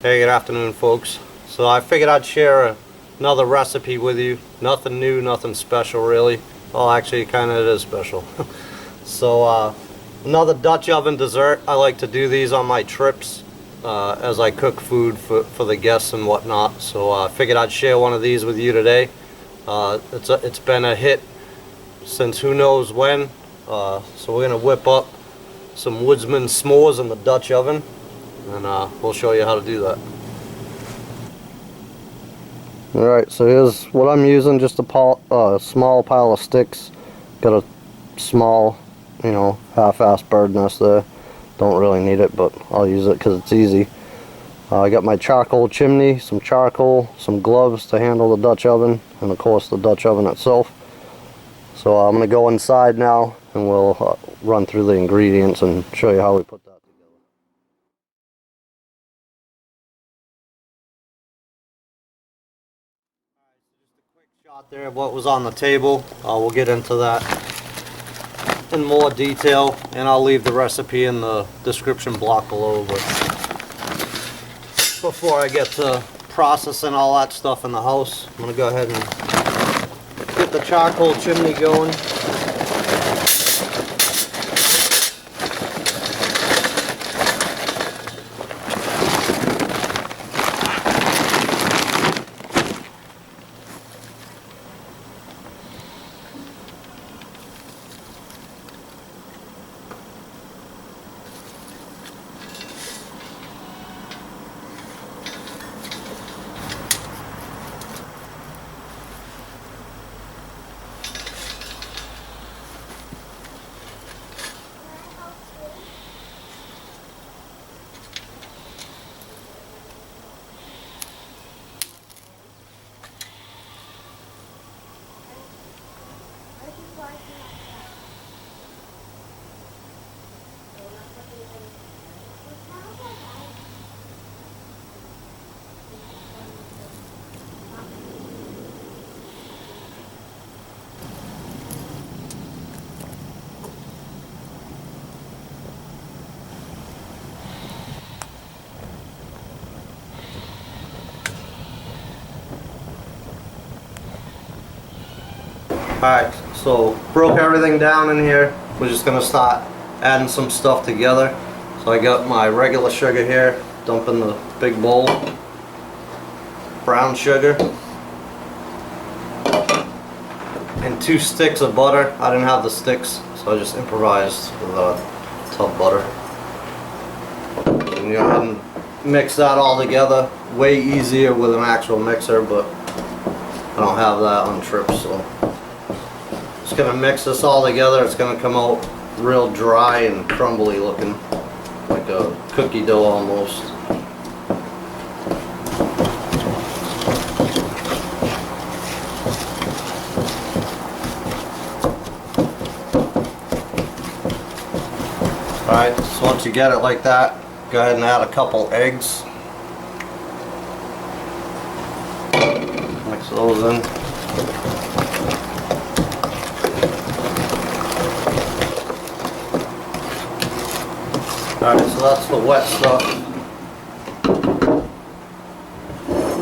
Hey, good afternoon, folks. So I figured I'd share another recipe with you. Nothing new, nothing special really. Well, actually, kind of it is special. So another Dutch oven dessert. I like to do these on my trips as I cook food for the guests and whatnot. So I figured I'd share one of these with you today. It's been a hit since who knows when. So we're gonna whip up some Woodsman s'mores in the Dutch oven, and we'll show you how to do that. Alright, so here's what I'm using, just a small pile of sticks. Got a small, half-assed bird nest there. Don't really need it, but I'll use it because it's easy. I got my charcoal chimney, some charcoal, some gloves to handle the Dutch oven, and of course the Dutch oven itself. So I'm going to go inside now and we'll run through the ingredients and show you how we put that together. Alright, so just a quick shot there of what was on the table. We'll get into that in more detail, and I'll leave the recipe in the description block below. But before I get to processing all that stuff in the house, I'm going to go ahead and get the charcoal chimney going. Alright, so broke everything down in here. We're just going to start adding some stuff together. So I got my regular sugar here, dump in the big bowl. Brown sugar. And 2 sticks of butter. I didn't have the sticks, so I just improvised with tub butter. And go ahead and mix that all together. Way easier with an actual mixer, but I don't have that on trips, so. Just gonna mix this all together. It's gonna come out real dry and crumbly looking, like a cookie dough almost. Alright, so once you get it like that, go ahead and add a couple eggs. Mix those in. Alright, so that's the wet stuff.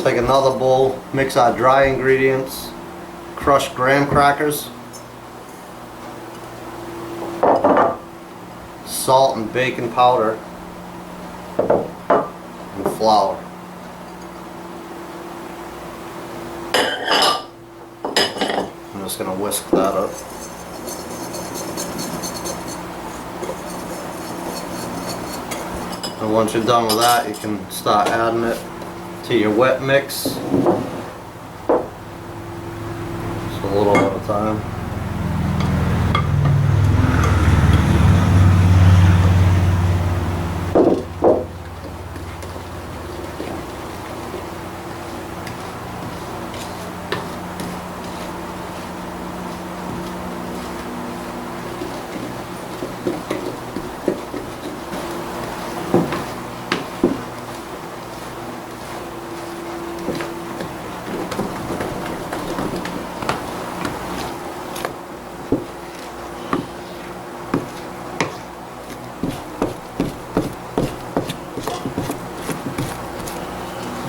Take another bowl, mix our dry ingredients, crushed graham crackers, salt and baking powder, and flour. I'm just going to whisk that up. And once you're done with that, you can start adding it to your wet mix. Just a little at a time.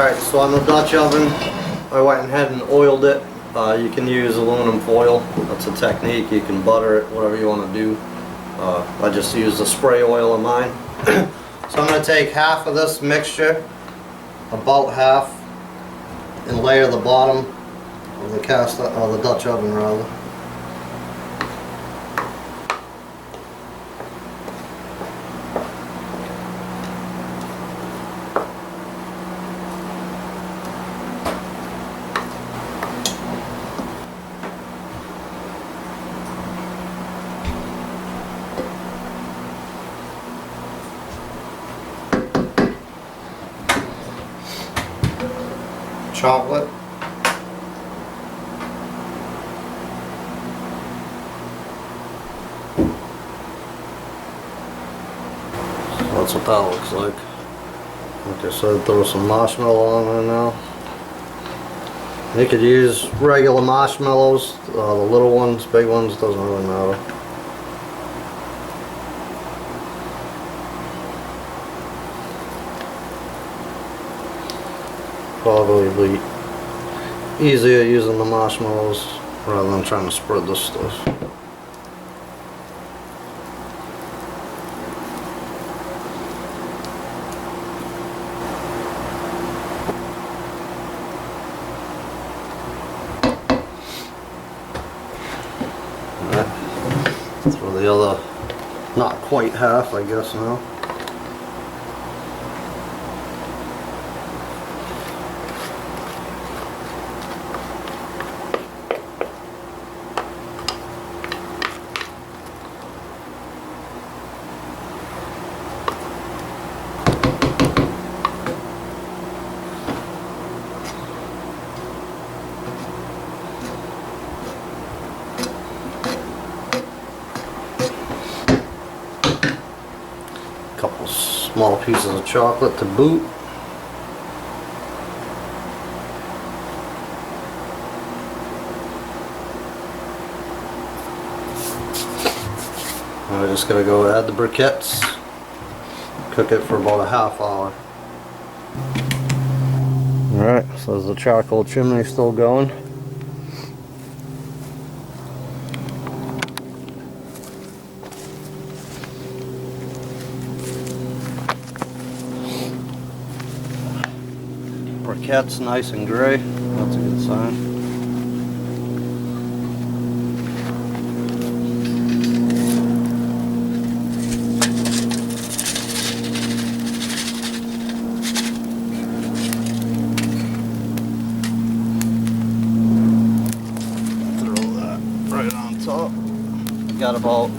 Alright, so on the Dutch oven, I went ahead and oiled it. You can use aluminum foil. That's a technique. You can butter it, whatever you want to do. I just use the spray oil on mine. So I'm going to take half of this mixture, about half, and layer the bottom of the Dutch oven rather. Chocolate. So that's what that looks like. Like I said, throw some marshmallow on there now. You could use regular marshmallows, the little ones, big ones, doesn't really matter. Probably easier using the marshmallows rather than trying to spread this stuff. Alright, throw the other, not quite half I guess now. Couple small pieces of chocolate to boot. Now we're just gonna go add the briquettes, cook it for about a half hour. Alright, so is the charcoal chimney still going? Briquettes nice and gray, that's a good sign. Throw that right on top. Got about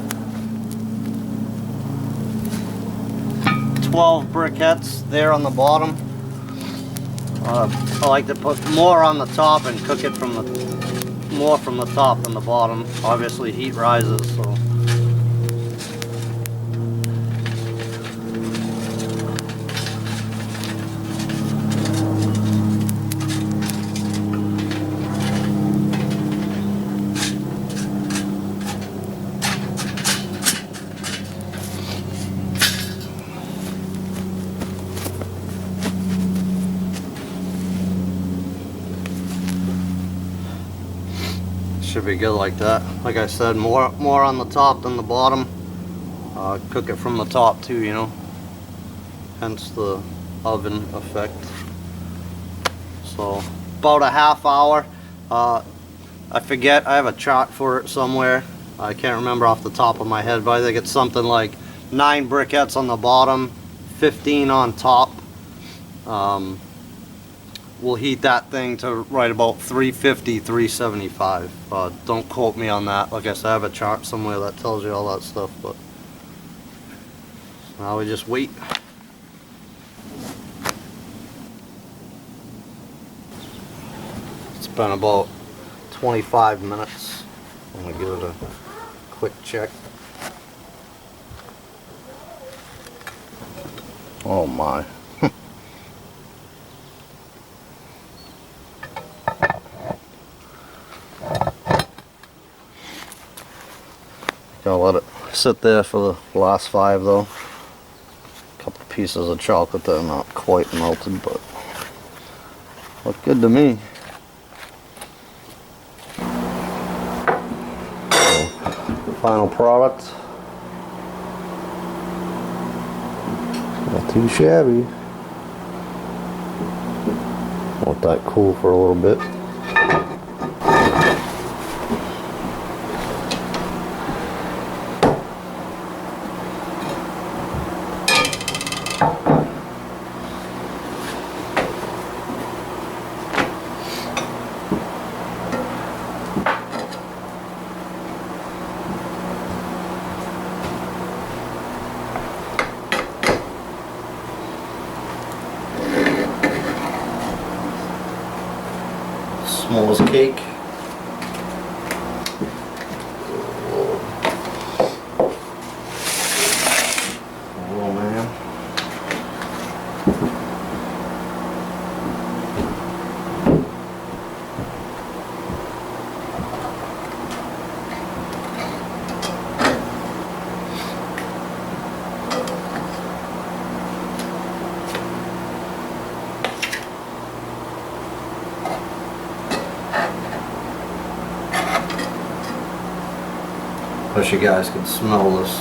12 briquettes there on the bottom. I like to put more on the top and cook it more from the top than the bottom. Obviously heat rises, so. Should be good like that. Like I said, more on the top than the bottom. Cook it from the top too, you know. Hence the oven effect. So about a half hour. I forget, I have a chart for it somewhere. I can't remember off the top of my head, but I think it's something like 9 briquettes on the bottom, 15 on top. We'll heat that thing to right about 350, 375. Don't quote me on that. Like I said, I have a chart somewhere that tells you all that stuff. But now we just wait. It's been about 25 minutes. I'm gonna give it a quick check. Oh my. Gotta let it sit there for the last 5 though. A couple pieces of chocolate that are not quite melted, but Look good to me. Final product. Not too shabby. Want that cool for a little bit. Small as cake. Oh man. Wish you guys could smell this.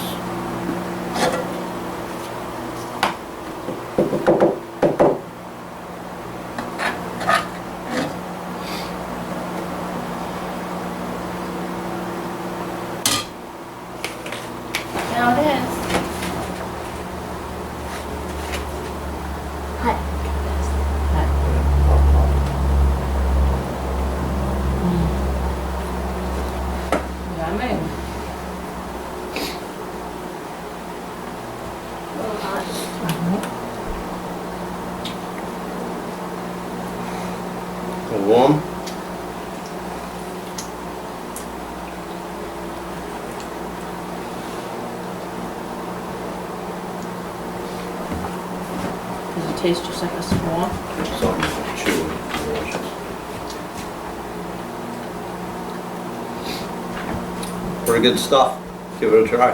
Now it is. Hot. Yummy. Warm. Does it taste just like a s'more? Something chewy. Pretty good stuff. Give it a try.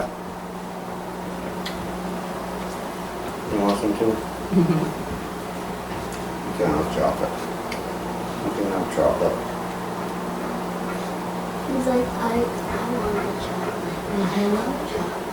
You want some too? You can have chocolate. You can have chocolate. He's like, I want the chocolate. I love chocolate.